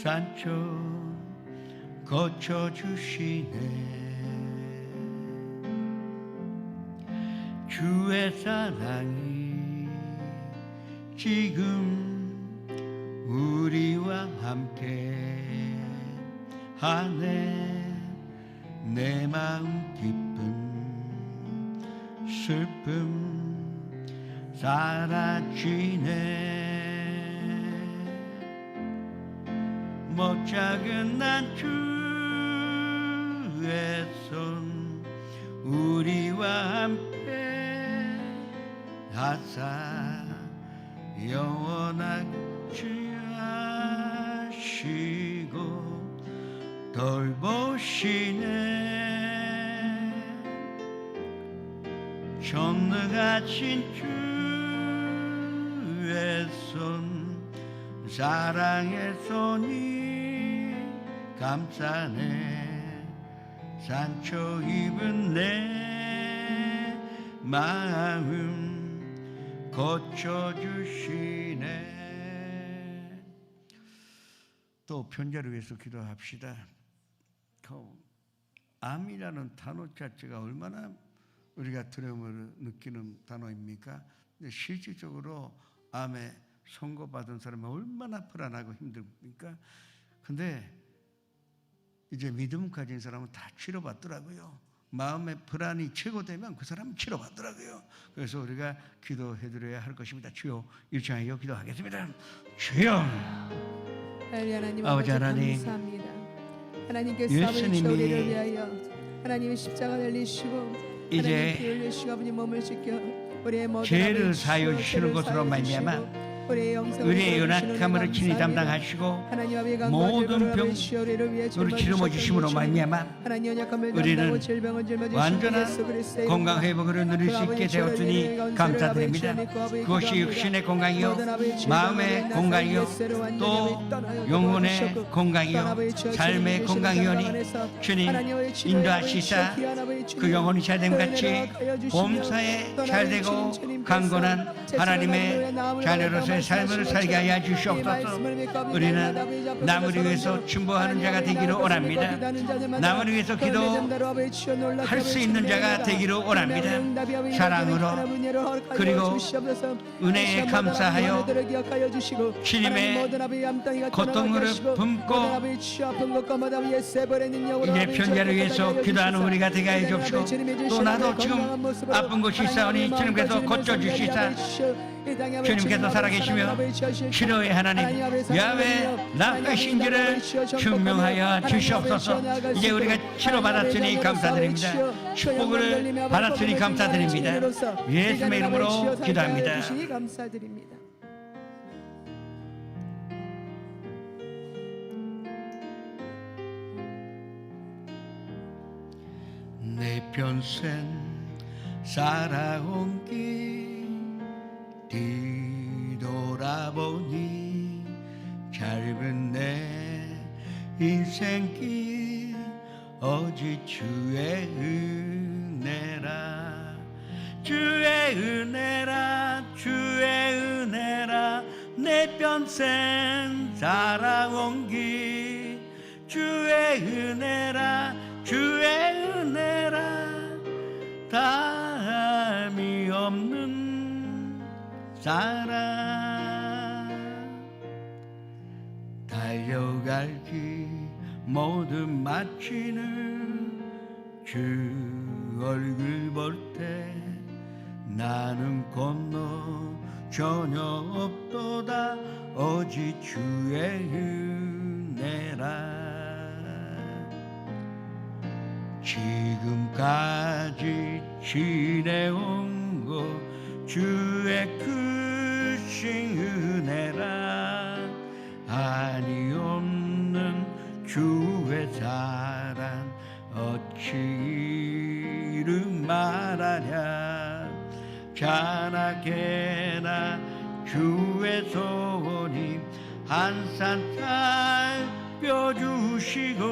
산초 거쳐주시네. 주의 사랑이 지금 우리와 함께 하네. 내 마음 깊은 슬픔 사라지네. 못작은 주의 손 우리와 함께 하사 영원하게 하시고 돌보시네. 전능하신 주의 손 사랑의 손이 감싸네. 상처 입은 내 마음 고쳐주시네. 또 편자를 위해서 기도합시다. 암이라는 단어 자체가 얼마나 우리가 두려움을 느끼는 단어입니까? 근데 실질적으로 암에 선고받은 사람은 얼마나 불안하고 힘듭니까? 근데 이제 믿음 가진 사람은 다 치료받더라고요. 마음의 불안이 최고되면 그 사람은 치료받더라고요. 그래서 우리가 기도해드려야 할 것입니다. 주여 일창하여 기도하겠습니다. 주여 하나님 아버지 하나님, 감사합니다. 하나님께서 예수님이 아버지 우리를 위하여 하나님의 십자가 달리시고 이제 하나님 피 흘리시고 아버지 몸을 지켜 우리의 모든 죄를 아버지 사하여 죄를 주시는 것으로 사하여 말미암아 주시고 우리의 영성을 우리의 도와주시는 연약함을 은혜 친히 감사합니다. 담당하시고 하나님 아버지 모든 병 우리 짊어 주심으로 말미암아 하나님 연약함을 우리는 담당하고 질병을 짊어지신 완전한 예수 그리스도의 건강 이름으로 회복을 누릴 수 있게 되었으니 감사드립니다. 그것이 육신의 건강이요 마음의 건강이요 또 영혼의 건강이요 삶의 건강이오니 주님 인도하시사 그 영혼이 잘됨 같이 범사에 잘되고 강건한 하나님의 자녀로서의 삶을 살게 하여 주시옵소서. 우리는 남을 위해서 충보하는 자가 되기를 원합니다. 남을 위해서 기도할 수 있는 자가 되기를 원합니다. 사랑으로 그리고 은혜에 감사하여 주님의 고통을 품고 이제 편자를 위해서 기도하는 우리가 되게 하여 주옵시고 또 나도 지금 아픈 곳이 있사오니 주님께서 고쳐주시사 주님께서 살아계시며 치료의 하나님 야훼 라파신지를 증명하여 주시옵소서. 이제 우리가 치료받았으니 감사드립니다. 축복을 받았으니 감사드립니다. 예수님의 이름으로 기도합니다. 감사드립니다. 내 평생 살아온 길 뒤돌아보니 짧은 내 인생길 오직 주의 은혜라 주의 은혜라 주의 은혜라 내 평생 살아온 길 주의 은혜라 주의 은혜라 다함이 없는 사랑 달려갈 길 모든 마치는 주 얼굴 볼 때 나는 건너 전혀 없도다 오직 주의 은혜라 지금까지 지내온 것 주의 크신 은혜라 한이 없는 주의 사랑 어찌 이름 말하랴 자나게나 주의 소원이 한산 살펴주시고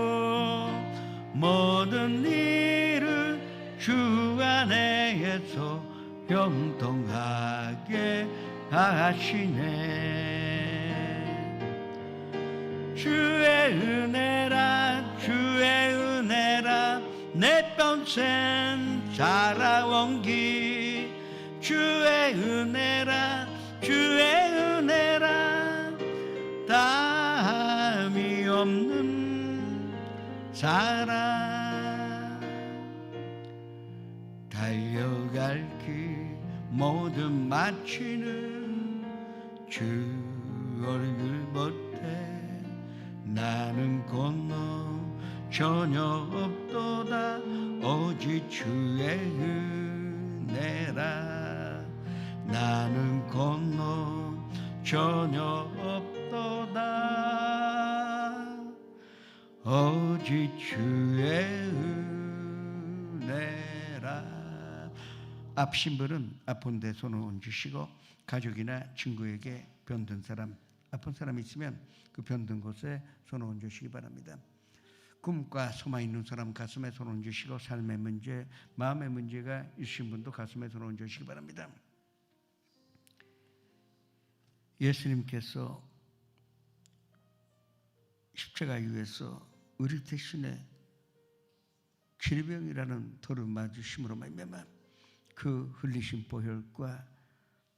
모든 일을 주 안에서 형통하게 하시네. 주의 은혜라 주의 은혜라 내 평생 살아온 길 주의 은혜라 주의 은혜라 다함이 없는 사랑 달려갈 길 모든 마치는 주 얼굴 못해 나는 건너 전혀 없도다 오직 주의 은혜라 나는 건너 전혀 없도다 오직 주의 은혜라. 아프신 분은 아픈 데 손을 얹으시고 가족이나 친구에게 병든 사람 아픈 사람이 있으면 그 병든 곳에 손을 얹으시기 바랍니다. 꿈과 소망 있는 사람 가슴에 손을 얹으시고 삶의 문제, 마음의 문제가 있으신 분도 가슴에 손을 얹으시기 바랍니다. 예수님께서 십자가 위에서 우리 대신에 질병이라는 돌을 맞으심으로 말미암아 그 흘리신 보혈과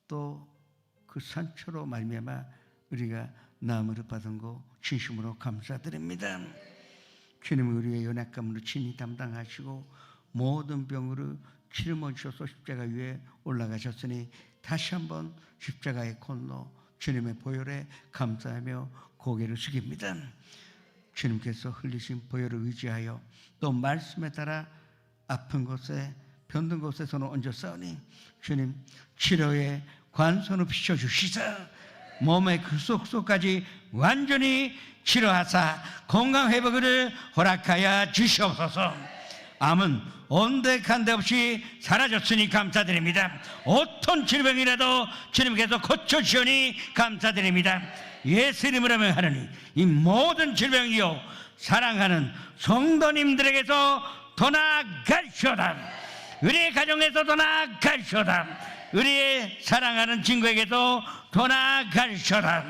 또 그 상처로 말미암아 우리가 나음을 받은 거 진심으로 감사드립니다. 주님은 우리의 연약감으로 친히 담당하시고 모든 병으로 짊어 주셔서 십자가 위에 올라가셨으니 다시 한번 십자가의 콘로 주님의 보혈에 감사하며 고개를 숙입니다. 주님께서 흘리신 보혈을 의지하여 또 말씀에 따라 아픈 곳에 병든 곳에 손을 얹었사오니 주님 치료의 관손을 비춰주시사 몸의 그 속속까지 완전히 치료하사 건강회복을 허락하여 주시옵소서. 암은 온데간데 없이 사라졌으니 감사드립니다. 어떤 질병이라도 주님께서 고쳐주시니 감사드립니다. 예수 이름으로 명하노니 이 모든 질병이요 사랑하는 성도님들에게서 떠나갈시오다. 우리의 가정에서 떠나갈시오다. 우리의 사랑하는 친구에게도 떠나갈시오다.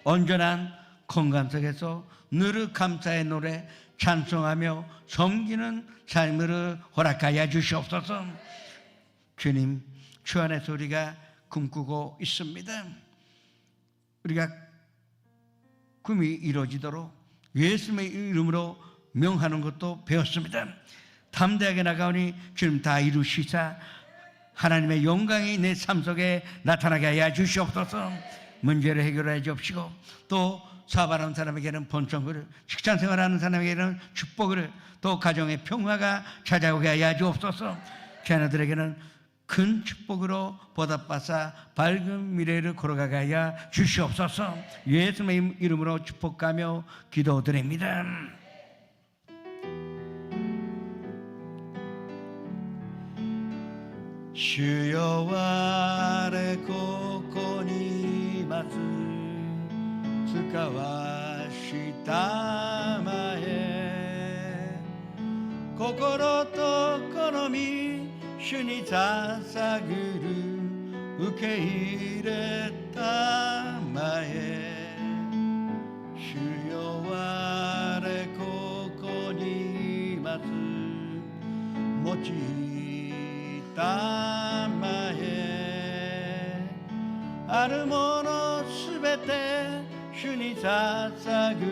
온전한 건강 속에서 늘 감사의 노래 찬송하며 섬기는 삶을 허락하여 주시옵소서. 주님 주 안에서 우리가 꿈꾸고 있습니다. 우리가 꿈이 이루어지도록 예수님의 이름으로 명하는 것도 배웠습니다. 담대하게 나가오니 주님 다 이루시사 하나님의 영광이 내 삶 속에 나타나게 하여 주시옵소서. 문제를 해결해 주옵시고 또 사업하는 사람에게는 번성을, 직장생활하는 사람에게는 축복을, 또 가정의 평화가 찾아오게 하여 주옵소서. 자녀들에게는 큰 축복으로 보답받아 밝은 미래를 걸어가게 하여 주시옵소서. 예수님의 이름으로 축복하며 기도드립니다. 주여我ここにいます使わしたまえ心と好み主に捧ぐる受け入れたまえ主よ我ここにいます用いたまえあるものすべて主に捧ぐ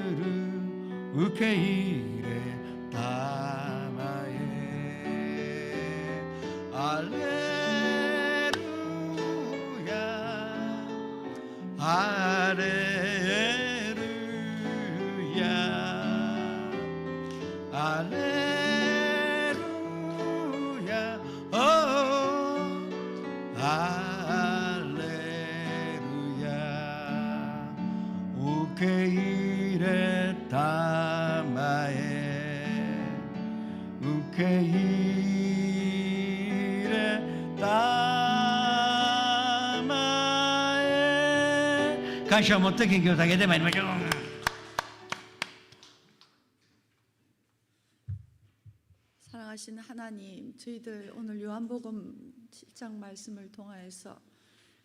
る受け入れたまえアレルヤアレルヤアレル 담아에 우케이레 담아에 간시 한번 어떻게 교사하게 되면 말이죠. 사랑하신 하나님, 저희들 오늘 요한복음 7장 말씀을 통하여서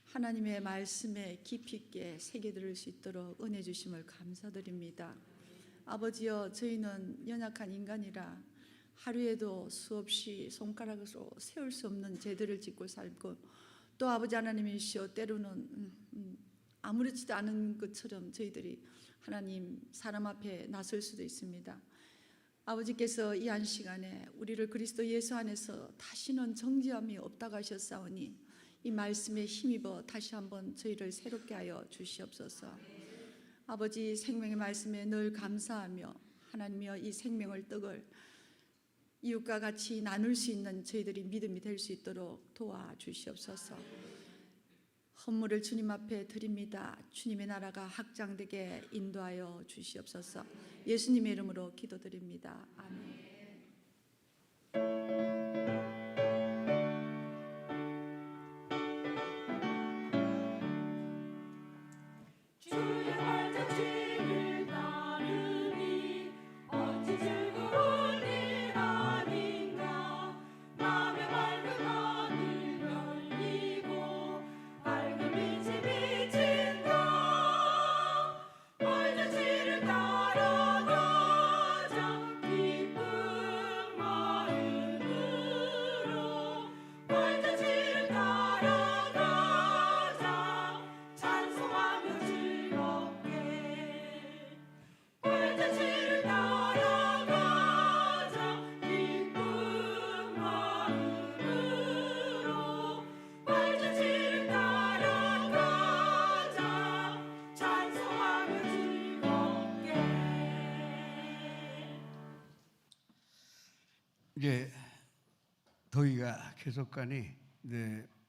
하나님의 말씀에 깊이 있게 새겨들을 수 있도록 은혜 주심을 감사드립니다. 아버지여, 저희는 연약한 인간이라 하루에도 수없이 손가락으로 세울 수 없는 죄들을 짓고 살고, 또 아버지 하나님이시여, 때로는 아무렇지도 않은 것처럼 저희들이 하나님 사람 앞에 나설 수도 있습니다. 아버지께서 이 한 시간에 우리를 그리스도 예수 안에서 다시는 정죄함이 없다고 하셨사오니 이 말씀에 힘입어 다시 한번 저희를 새롭게 하여 주시옵소서. 아버지, 생명의 말씀에 늘 감사하며 하나님이여, 이 생명을 떡을 이웃과 같이 나눌 수 있는 저희들이 믿음이 될 수 있도록 도와주시옵소서. 헌물을 주님 앞에 드립니다. 주님의 나라가 확장되게 인도하여 주시옵소서. 예수님의 이름으로 기도드립니다. 아멘. 주의 발자취를 따르니 어찌 즐거운 일 아닌가. 맘에 맑은 하늘 열리고 밝은 빛이 비친다. 발자취를 따라가자 기쁜 마음으로. 발자취를 따라가자 찬송하며 즐겁게. 발자취를 따라가자 기쁜 마음으로. 발자취를 따라가자 찬송하며 즐겁게. 이제 더위가 계속 가니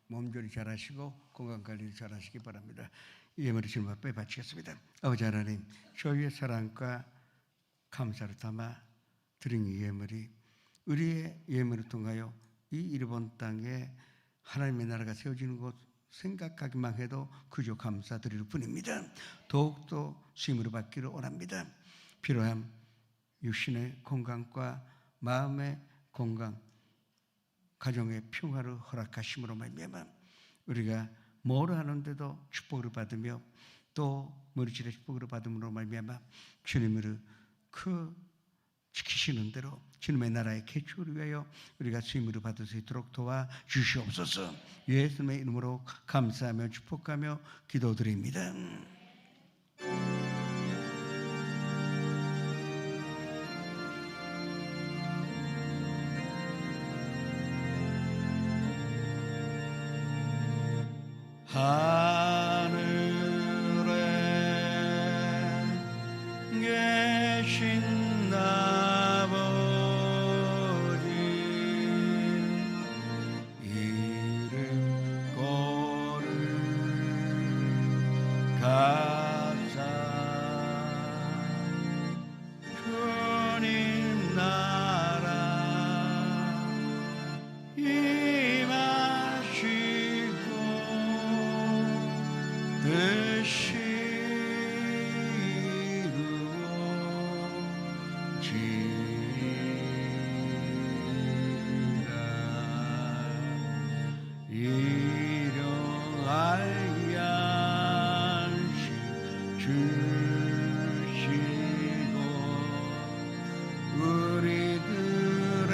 몸조리 잘하시고 건강관리 잘하시기 바랍니다. 예물을 주님 앞에 바치겠습니다. 아버지 하나님, 저희의 사랑과 감사를 담아 드린 이 예물이 우리의 예물을 통하여 이 일본 땅에 하나님의 나라가 세워지는 것 생각하기만 해도 그저 감사드릴 뿐입니다. 더욱더 수임으로 받기를 원합니다. 필요한 육신의 건강과 마음의 건강, 가정의 평화를 허락하심으로 말미암아 우리가 뭐를 하는데도 축복을 받으며 또 머리질의 축복을 받음으로 말미암아 주님을 지키시는 대로 주님의 나라의 개척을 위하여 우리가 수임을 받을 수 있도록 도와주시옵소서. 예수님의 이름으로 감사하며 축복하며 기도드립니다. 하늘에 계신 아버지, 이름 거룩하사 주님 나라 임하시고 뜻이 일용할 양식 주시고 우리들의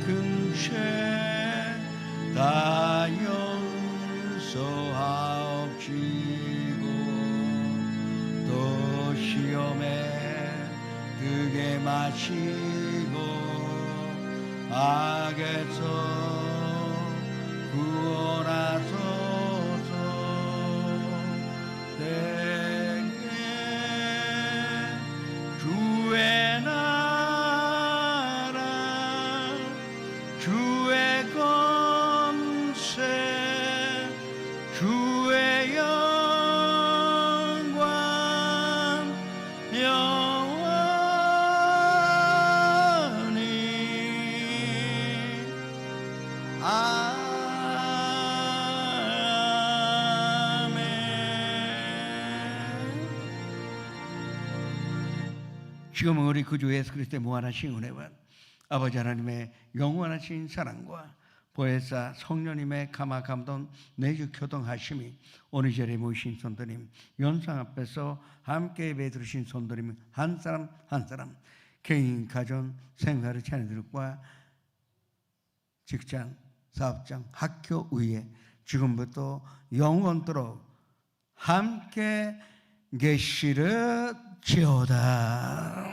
근죄 다 용서하옵시고 또 시험에 들게 마시고 악에서 구원하소서. 내게 주의 나라 주의 권세 주의 영광 영원히 지금 우리 구주 예수 그리스도의 무한하신 은혜와 아버지 하나님의 영원하신 사랑과 보혜사 성령님의 감화 감동 내주 교통하심이 오늘 자리에 모이신 손들님 연상 앞에서 함께 예배 드리신 손들님 한 사람 한 사람 개인 가정 생활의 자녀들과 직장 사업장 학교 위에 지금부터 영원토록 함께 계시를 지어다.